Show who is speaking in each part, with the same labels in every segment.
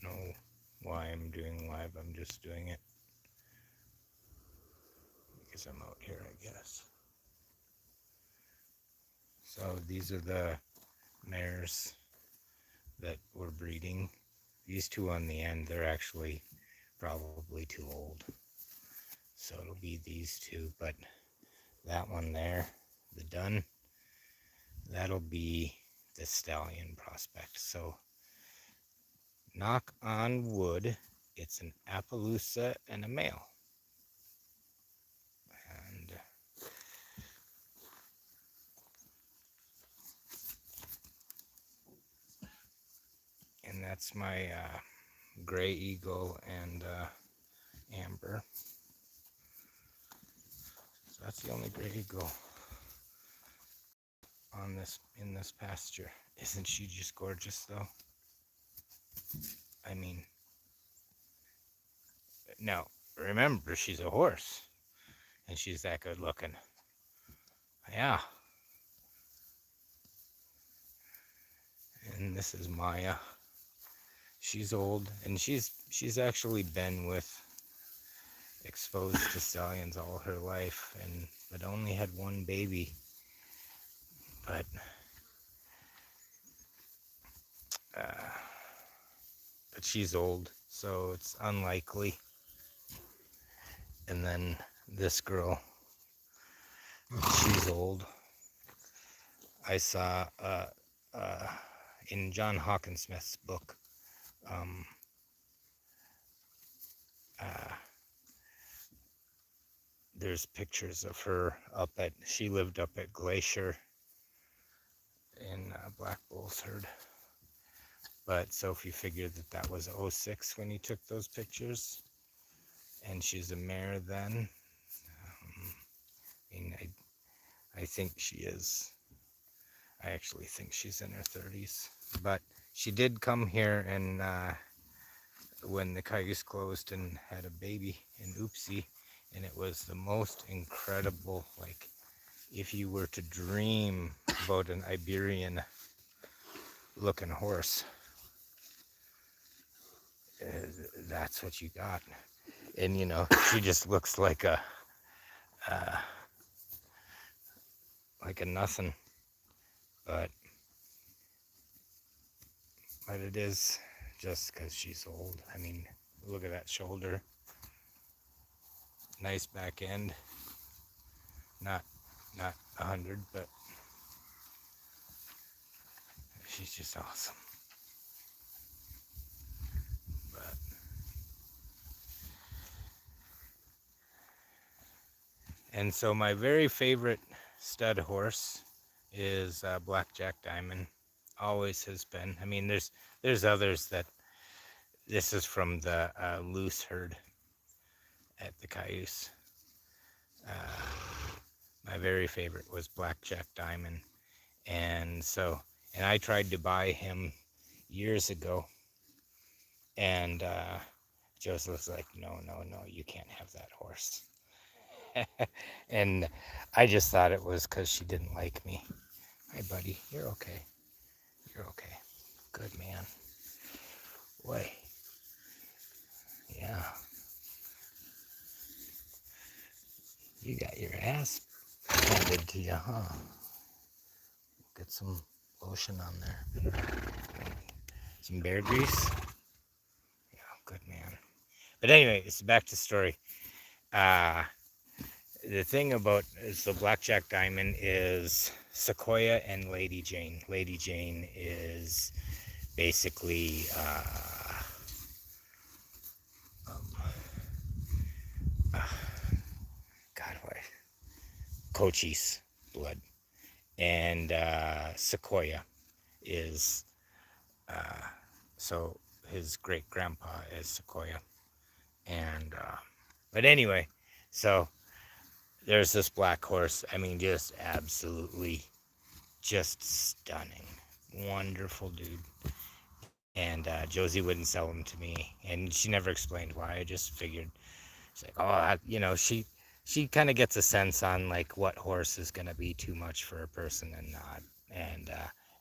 Speaker 1: know why I'm doing live. I'm just doing it because I'm out here, I guess. So these are the mares that were breeding. These two on the end, they're actually probably too old. So it'll be these two, but that one there, the dun, that'll be the stallion prospect. So knock on wood, it's an Appaloosa and a male. And that's my gray eagle and amber. So that's the only gray eagle on this in this pasture. Isn't she just gorgeous though? I mean, now remember she's a horse and she's that good looking. Yeah. And this is Maya. She's old and she's actually been with exposed to stallions all her life and but only had one baby. But uh, but she's old, so it's unlikely. And then this girl, she's old. I saw in John Hawkinsmith's book, um, uh, there's pictures of her she lived up at Glacier in Black Bull's herd. But so if you figure that that was '06 when he took those pictures, and she's a mare then, I mean, I think she is. I actually think she's in her 30s. But she did come here and when the Cayuse closed and had a baby in Oopsie, and it was the most incredible, like, if you were to dream about an Iberian looking horse, that's what you got. And you know, she just looks uh, like a nothing, but it is just because she's old. I mean, look at that shoulder, nice back end, not 100, but she's just awesome. But and so my very favorite stud horse is Blackjack Diamond. Always has been. I mean, there's others that this is from the loose herd at the Cayuse. My very favorite was Blackjack Diamond, and I tried to buy him years ago, and Joseph's like, no, you can't have that horse. And I just thought it was because she didn't like me. Hi, buddy. You're okay. You're okay. Good man. Boy. Yeah. You got your ass handed to you, huh? Get some lotion on there. Some bear grease. Yeah, good man. But anyway, it's back to the story. The thing about the Blackjack Diamond is Sequoia and Lady Jane. Lady Jane is basically God, what? Cochise blood, and Sequoia is so his great grandpa is Sequoia, and but anyway, so there's this black horse. I mean, just absolutely, just stunning, wonderful dude. And Josie wouldn't sell him to me, and she never explained why. I just figured she's like, oh, you know, she kind of gets a sense on like what horse is gonna be too much for a person and not,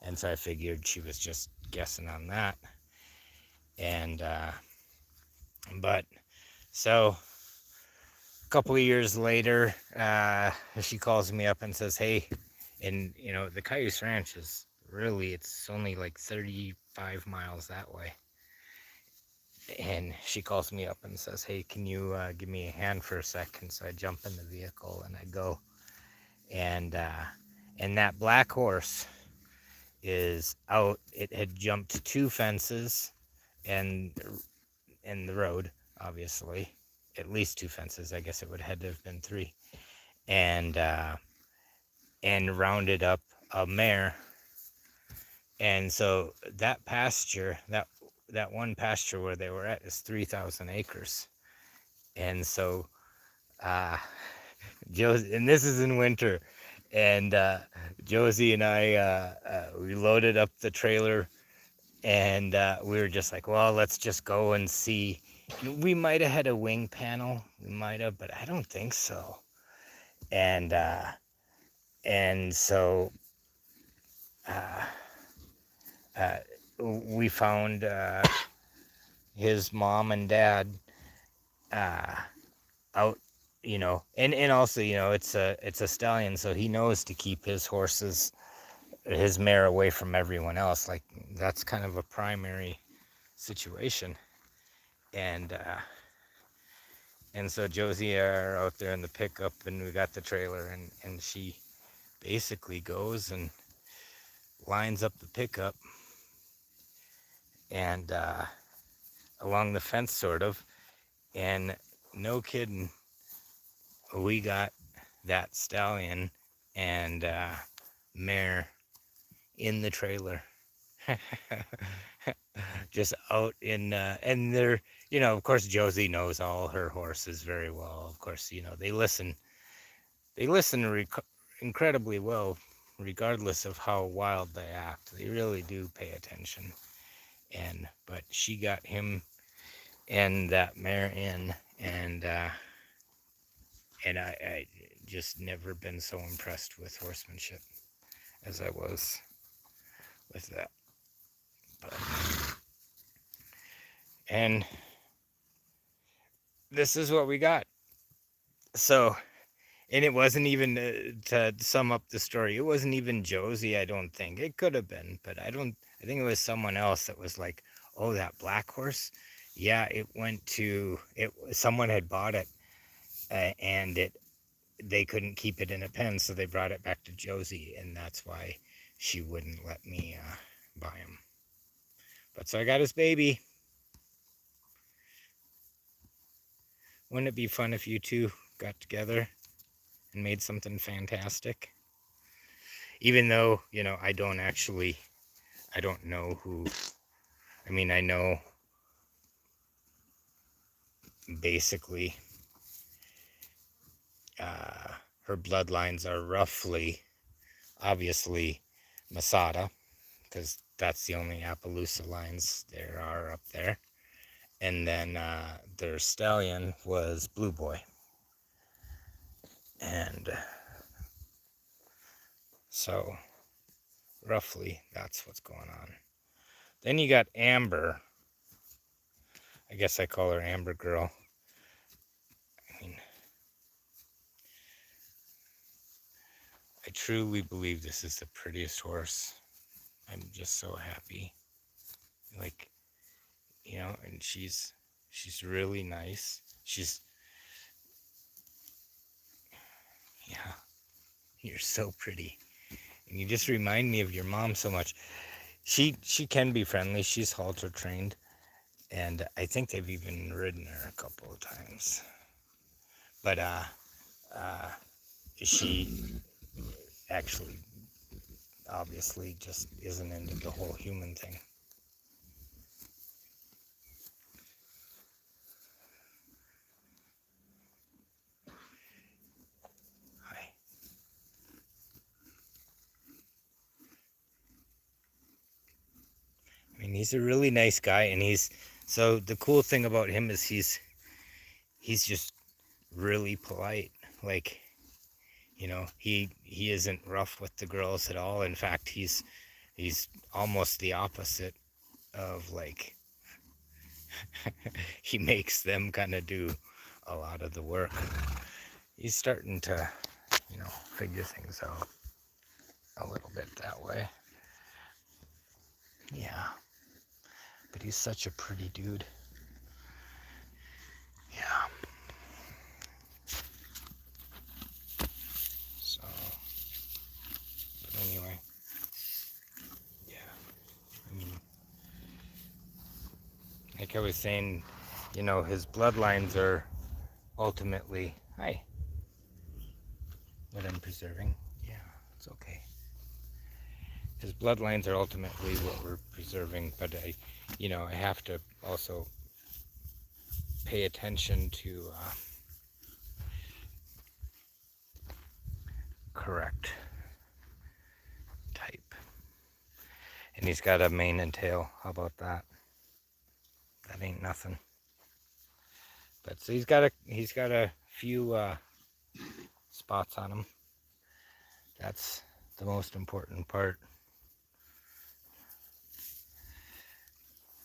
Speaker 1: and so I figured she was just guessing on that. And but so a couple of years later, she calls me up and says, "Hey," and the Cayuse Ranch is really, it's only like 35 miles that way. And she calls me up and says, "Hey, can you give me a hand for a second?" So I jump in the vehicle and I go, and that black horse is out. It had jumped 2 fences and in the road, obviously, at least 2 fences. I guess it would had to have been 3, and rounded up a mare. And so that pasture, that one pasture where they were at, is 3,000 acres. And so Josie, and this is in winter, and Josie and I, we loaded up the trailer, and we were just like, well, let's just go and see. We might have had a wing panel, we might have, but I don't think so. And so uh, uh, we found his mom and dad out, and also, it's a stallion, so he knows to keep his mare away from everyone else. Like, that's kind of a primary situation. And so Josie are out there in the pickup, and we got the trailer, and she basically goes and lines up the pickup and along the fence, sort of. And no kidding, we got that stallion and mare in the trailer. Just out in and they're, of course, Josie knows all her horses very well. Of course, they listen incredibly well, regardless of how wild they act. They really do pay attention. But she got him and that mare in, and I just never been so impressed with horsemanship as I was with that. But, and this is what we got. So, and it wasn't even, to sum up the story, it wasn't even Josie, I don't think. It could have been, but I think it was someone else that was like, "Oh, that black horse? Yeah, someone had bought it, and they couldn't keep it in a pen, so they brought it back to Josie, and that's why she wouldn't let me buy him. But so I got his baby. Wouldn't it be fun if you two got together and made something fantastic? Even though, I don't know who. I mean, I know basically her bloodlines are roughly, obviously, Masada, because that's the only Appaloosa lines there are up there. And then their stallion was Blue Boy. And so roughly that's what's going on. Then you got Amber. I guess I call her Amber Girl. I mean, I truly believe this is the prettiest horse. I'm just so happy. Like, and she's really nice. Yeah, you're so pretty. And you just remind me of your mom so much. She can be friendly. She's halter trained. And I think they've even ridden her a couple of times. But she actually obviously just isn't into the whole human thing. Hi. I mean, he's a really nice guy, and so the cool thing about him is he's just really polite. Like, he isn't rough with the girls at all. In fact, he's almost the opposite of, like, he makes them kind of do a lot of the work. He's starting to, figure things out a little bit that way. Yeah. But he's such a pretty dude. Yeah. So, but anyway. Yeah. I mean, like I was saying, his bloodlines are ultimately, hi, what I'm preserving. Yeah, it's okay. His bloodlines are ultimately what we're preserving, but I have to also pay attention to correct type. And he's got a mane and tail. How about that? That ain't nothing. But so he's got a few spots on him. That's the most important part.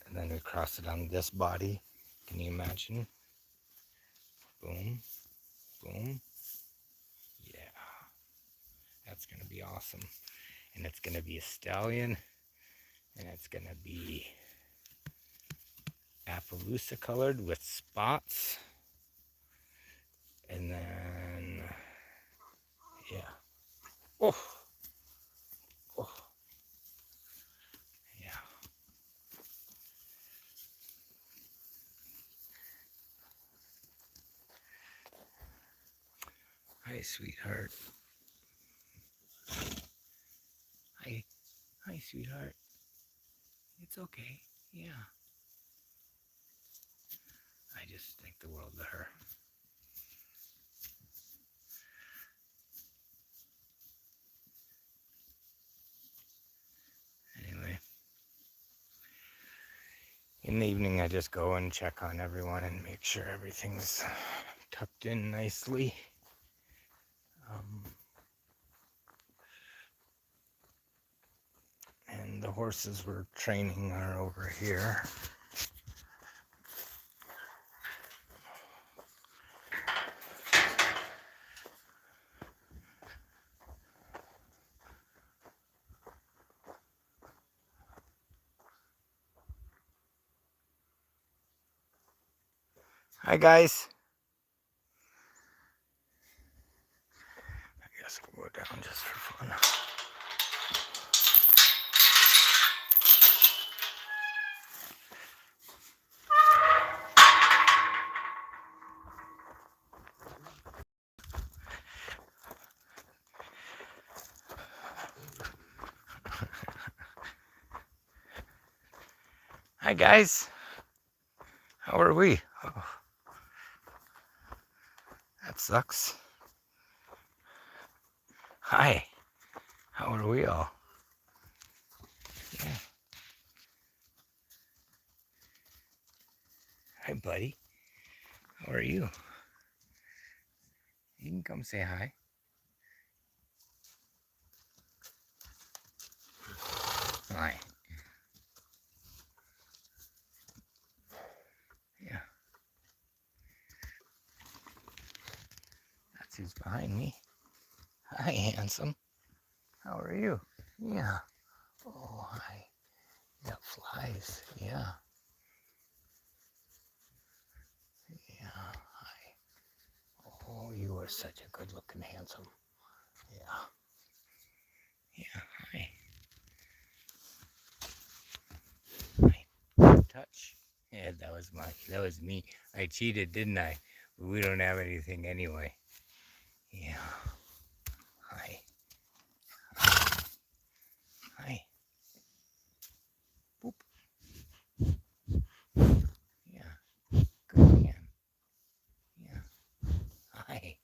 Speaker 1: And then we cross it on this body. Can you imagine? Boom, boom. Yeah, that's gonna be awesome. And it's gonna be a stallion, and it's gonna be Appaloosa colored with spots. And then, yeah. Oh, oh, yeah. Hi, sweetheart. Hi, hi, sweetheart. It's okay. Yeah. I just think the world of her. Anyway, in the evening, I just go and check on everyone and make sure everything's tucked in nicely. And the horses we're training are over here. Hi, guys. I guess we'll go down just for fun. Hi, guys. How are we? Oh, that sucks. Hi. How are we all? Yeah. Hi, buddy. How are you? You can come say hi. Hi. Yeah. That's who's behind me. Hi, handsome. How are you? Yeah. Oh, hi. You got flies. Yeah. Yeah. Hi. Oh, you are such a good looking, handsome. Yeah. Yeah. Hi. Hi. Touch. Yeah, that was me. I cheated, didn't I? We don't have anything anyway. Yeah. Hi. Hi. Boop. Yeah. Good man. Yeah. Hi.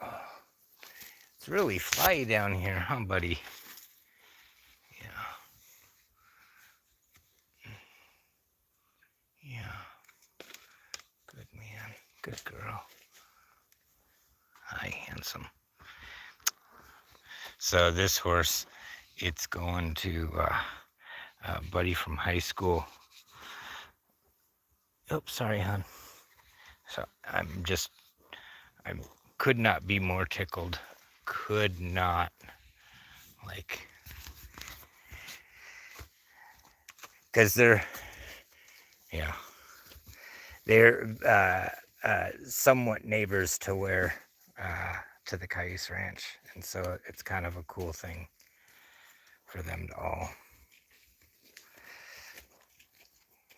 Speaker 1: Oh, it's really fly down here, huh, buddy? Yeah. Yeah. Good man. Good girl. Hi, handsome. So this horse, it's going to a buddy from high school. Oops, sorry, hon. So I could not be more tickled. Could not, like, because they're somewhat neighbors to to the Cayuse Ranch, and so it's kind of a cool thing for them to all.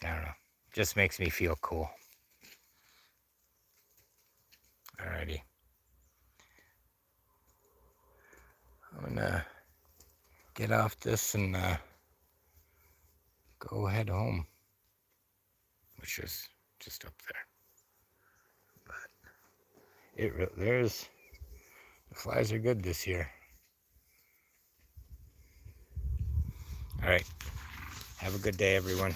Speaker 1: I don't know, just makes me feel cool. Alrighty, I'm gonna get off this and go head home, which is just up there. But the flies are good this year. All right, have a good day, everyone.